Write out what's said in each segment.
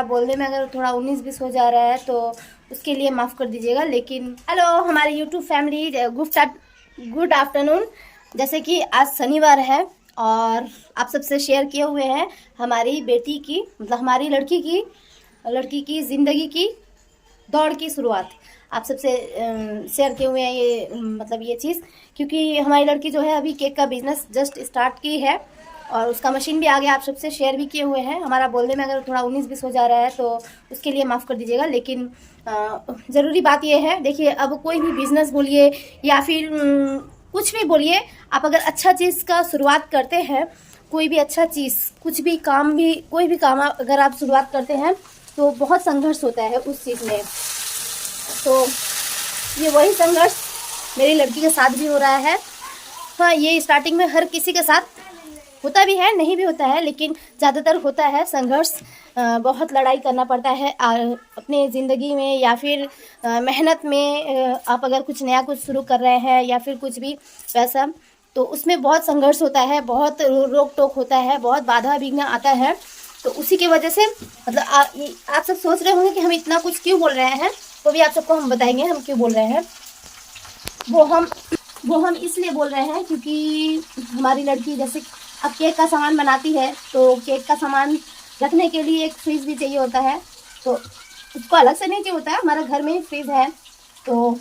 हमारा बोलने में अगर थोड़ा 19-20 हो जा रहा है तो उसके लिए माफ़ कर दीजिएगा। लेकिन हेलो हमारी यूट्यूब फैमिली, गुड आफ्टरनून। जैसे कि आज शनिवार है और आप सबसे शेयर किए हुए हैं हमारी बेटी की, मतलब हमारी लड़की की ज़िंदगी की दौड़ की शुरुआत आप सबसे शेयर किए हुए हैं ये, मतलब ये चीज़, क्योंकि हमारी लड़की जो है अभी केक का बिज़नेस जस्ट स्टार्ट की है और उसका मशीन भी आगे आप सबसे शेयर भी किए हुए हैं। हमारा बोलने में अगर थोड़ा 19-20 हो जा रहा है तो उसके लिए माफ़ कर दीजिएगा। लेकिन ज़रूरी बात यह है, देखिए अब कोई भी बिज़नेस बोलिए या फिर कुछ भी बोलिए, आप अगर अच्छा चीज़ का शुरुआत करते हैं, कोई भी अच्छा चीज़, कुछ भी काम भी, कोई भी काम अगर आप शुरुआत करते हैं तो बहुत संघर्ष होता है उस चीज़ में। तो ये वही संघर्ष मेरी लड़की के साथ भी हो रहा है। हाँ, ये स्टार्टिंग में हर किसी के साथ होता भी है, नहीं भी होता है, लेकिन ज़्यादातर होता है संघर्ष। बहुत लड़ाई करना पड़ता है अपने ज़िंदगी में, या फिर मेहनत में। आप अगर कुछ नया कुछ शुरू कर रहे हैं या फिर कुछ भी वैसा, तो उसमें बहुत संघर्ष होता है, बहुत रोक टोक होता है, बहुत बाधा विघ्न आता है। तो उसी की वजह से मतलब आप सब सोच रहे होंगे कि हम इतना कुछ क्यों बोल रहे हैं, वो भी आप सबको हम बताएंगे हम क्यों बोल रहे हैं। वो हम इसलिए बोल रहे हैं क्योंकि हमारी लड़की जैसे अब केक का सामान बनाती है, तो केक का सामान रखने के लिए एक फ्रिज भी चाहिए होता है। तो उसको अलग से नहीं चाहिए होता है, हमारे घर में ही फ्रिज है। तो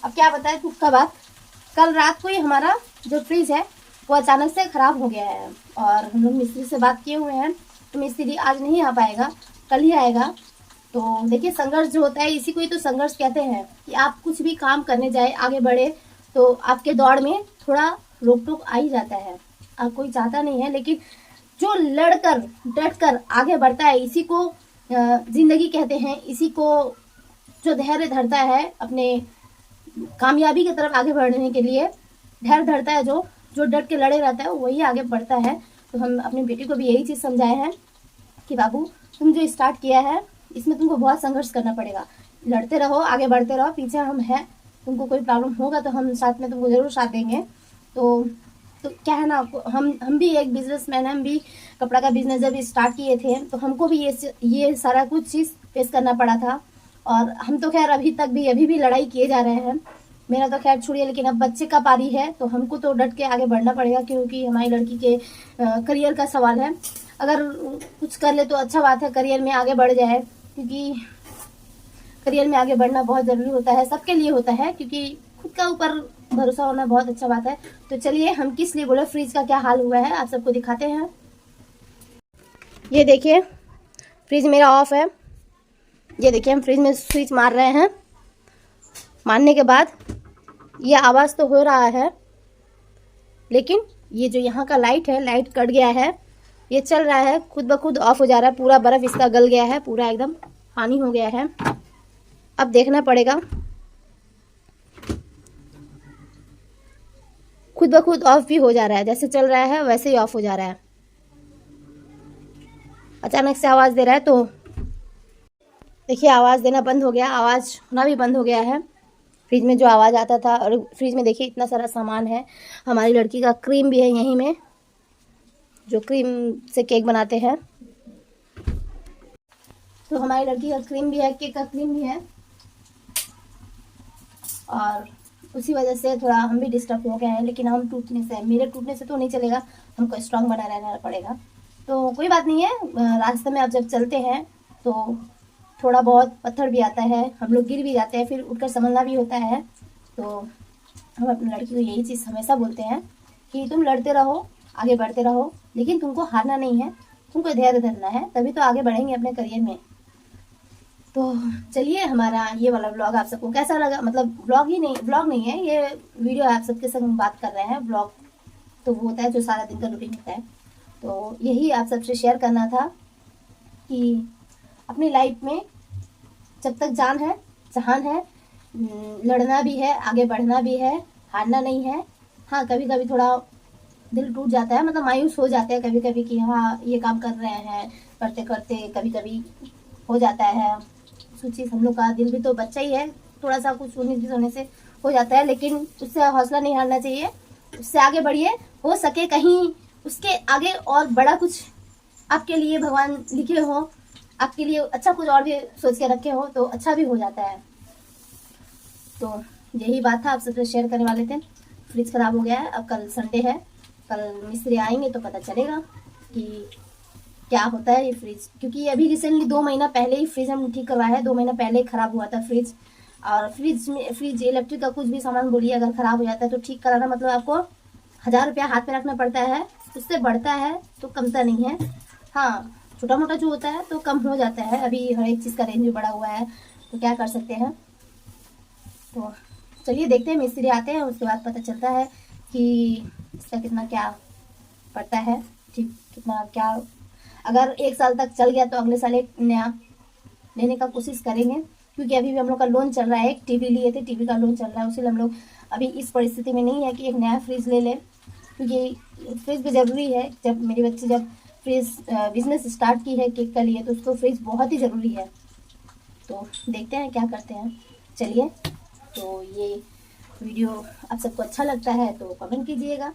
अब क्या बताएं दुख का बात, कल रात को ही हमारा जो फ्रिज है वो अचानक से ख़राब हो गया है और हम लोग मिस्त्री से बात किए हुए हैं, तो मिस्त्री आज नहीं आ पाएगा, कल ही आएगा। तो देखिए संघर्ष जो होता है इसी को ही तो संघर्ष कहते हैं, कि आप कुछ भी काम करने जाए, आगे बढ़े, तो आपके दौड़ में थोड़ा रोक टोक आ ही जाता है। आप कोई चाहता नहीं है, लेकिन जो लड़कर डट कर आगे बढ़ता है इसी को जिंदगी कहते हैं। इसी को जो धैर्य धरता है अपने कामयाबी की तरफ आगे बढ़ने के लिए, धैर्य धरता है, जो डट के लड़े रहता है वही आगे बढ़ता है। तो हम अपनी बेटी को भी यही चीज़ समझाए हैं कि बाबू तुम जो स्टार्ट किया है इसमें तुमको बहुत संघर्ष करना पड़ेगा, लड़ते रहो, आगे बढ़ते रहो, पीछे हम हैं, तुमको कोई प्रॉब्लम होगा तो हम साथ में तुमको ज़रूर साथ देंगे। तो क्या है ना, हम भी एक बिजनेसमैन हैं, हम भी कपड़ा का बिजनेस जब स्टार्ट किए थे तो हमको भी ये सारा कुछ चीज़ फेस करना पड़ा था। और हम तो खैर अभी भी लड़ाई किए जा रहे हैं। मेरा तो खैर छोड़िए, लेकिन अब बच्चे का पारी है तो हमको तो डट के आगे बढ़ना पड़ेगा, क्योंकि हमारी लड़की के करियर का सवाल है। अगर कुछ कर ले तो अच्छा बात है, करियर में आगे बढ़ जाए, क्योंकि करियर में आगे बढ़ना बहुत ज़रूरी होता है, सबके लिए होता है, क्योंकि खुद का ऊपर भरोसा होना बहुत अच्छा बात है। तो चलिए हम किस लिए बोले, फ्रिज का क्या हाल हुआ है आप सबको दिखाते हैं। ये देखिए फ्रिज मेरा ऑफ है। ये देखिए हम फ्रिज में स्विच मार रहे हैं, मारने के बाद ये आवाज़ तो हो रहा है, लेकिन ये जो यहाँ का लाइट है, लाइट कट गया है, ये चल रहा है खुद ब खुद ऑफ हो जा रहा है। पूरा बर्फ़ इसका गल गया है, पूरा एकदम पानी हो गया है। अब देखना पड़ेगा, खुद ब खुद ऑफ भी हो जा रहा है, जैसे चल रहा है वैसे ही ऑफ हो जा रहा है। अचानक से आवाज़ दे रहा है तो देखिए आवाज़ देना बंद हो गया, आवाज़ होना भी बंद हो गया है फ्रिज में जो आवाज़ आता था। और फ्रिज में देखिए इतना सारा सामान है, हमारी लड़की का क्रीम भी है यहीं में, जो क्रीम से केक बनाते हैं। तो हमारी लड़की का क्रीम भी है, केक का क्रीम भी है, और उसी वजह से थोड़ा हम भी डिस्टर्ब हो गए हैं। लेकिन हम मेरे टूटने से तो नहीं चलेगा, हमको स्ट्रांग बना रहना पड़ेगा। तो कोई बात नहीं है, रास्ते में आप जब चलते हैं तो थोड़ा बहुत पत्थर भी आता है, हम लोग गिर भी जाते हैं, फिर उठकर संभलना भी होता है। तो हम अपनी लड़की को यही चीज़ हमेशा बोलते हैं कि तुम लड़ते रहो, आगे बढ़ते रहो, लेकिन तुमको हारना नहीं है, तुमको धैर्य धरना है, तभी तो आगे बढ़ेंगे अपने करियर में। तो चलिए हमारा ये वाला व्लॉग आप सबको कैसा लगा, मतलब व्लॉग नहीं है, ये वीडियो आप सबके संग बात कर रहे हैं। व्लॉग तो वो होता है जो सारा दिन का रूटीन होता है। तो यही आप सबसे शेयर करना था कि अपनी लाइफ में जब तक जान है, जहान है, लड़ना भी है, आगे बढ़ना भी है, हारना नहीं है। हाँ, कभी कभी थोड़ा दिल टूट जाता है, मतलब मायूस हो जाते हैं कभी कभी कि हाँ ये काम कर रहे हैं, करते करते कभी कभी हो जाता है चीज़। हम लोग का दिल भी तो बच्चा ही है, थोड़ा सा कुछ 19-20 होने से हो जाता है, लेकिन उससे हौसला नहीं हारना चाहिए, उससे आगे बढ़िए। हो सके कहीं उसके आगे और बड़ा कुछ आपके लिए भगवान लिखे हो, आपके लिए अच्छा कुछ और भी सोच के रखे हो तो अच्छा भी हो जाता है। तो यही बात था, आप सबसे शेयर करने वाले थे। फ्रिज खराब हो गया है, अब कल संडे है, कल मिस्त्री आएंगे तो पता चलेगा कि क्या होता है ये फ्रिज। क्योंकि अभी रिसेंटली 2 महीना पहले ही फ्रिज हम ठीक करवाया है, 2 महीना पहले ही खराब हुआ था फ्रिज। और फ्रिज इलेक्ट्रिक का कुछ भी सामान बोलिए अगर खराब हो जाता है तो ठीक कराना मतलब आपको 1000 रुपया हाथ में रखना पड़ता है, उससे बढ़ता है तो कमता नहीं है। हाँ, छोटा मोटा जो होता है तो कम हो जाता है, अभी हर एक चीज़ का रेंज भी बढ़ा हुआ है तो क्या कर सकते हैं। तो चलिए देखते हैं, मिस्त्री आते हैं उसके बाद पता चलता है कि इसका कितना क्या पड़ता है, ठीक कितना क्या। अगर 1 साल तक चल गया तो अगले साल एक नया लेने का कोशिश करेंगे। क्योंकि अभी भी हम लोग का लोन चल रहा है, एक टीवी लिए थे, टीवी का लोन चल रहा है, उसीलिए हम लोग अभी इस परिस्थिति में नहीं है कि एक नया फ्रिज ले लें। क्योंकि फ्रिज भी ज़रूरी है, जब मेरी बच्ची जब फ्रिज बिजनेस स्टार्ट की है केक का लिए तो उसको फ्रिज बहुत ही ज़रूरी है। तो देखते हैं क्या करते हैं। चलिए, तो ये वीडियो आप सबको अच्छा लगता है तो कमेंट कीजिएगा।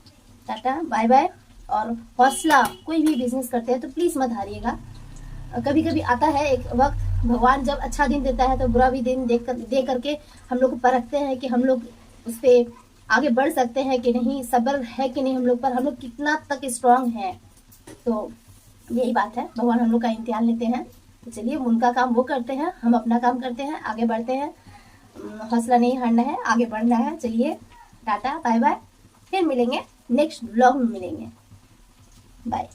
Tata bye bye. और हौसला, कोई भी बिजनेस करते हैं तो प्लीज़ मत हारिएगा। कभी कभी आता है एक वक्त, भगवान जब अच्छा दिन देता है तो बुरा भी दिन दे करके हम लोग को परखते हैं कि हम लोग उस पर आगे बढ़ सकते हैं कि नहीं, सब्र है कि नहीं हम लोग पर, हम लोग कितना तक स्ट्रांग है। तो यही बात है, भगवान हम लोग का इम्तिहान लेते हैं। तो चलिए, उनका काम वो करते हैं, हम अपना काम करते हैं, आगे बढ़ते हैं। हौसला नहीं हारना है, आगे बढ़ना है। चलिए, टाटा बाय बाय, फिर मिलेंगे, नेक्स्ट ब्लॉग में मिलेंगे। बाय।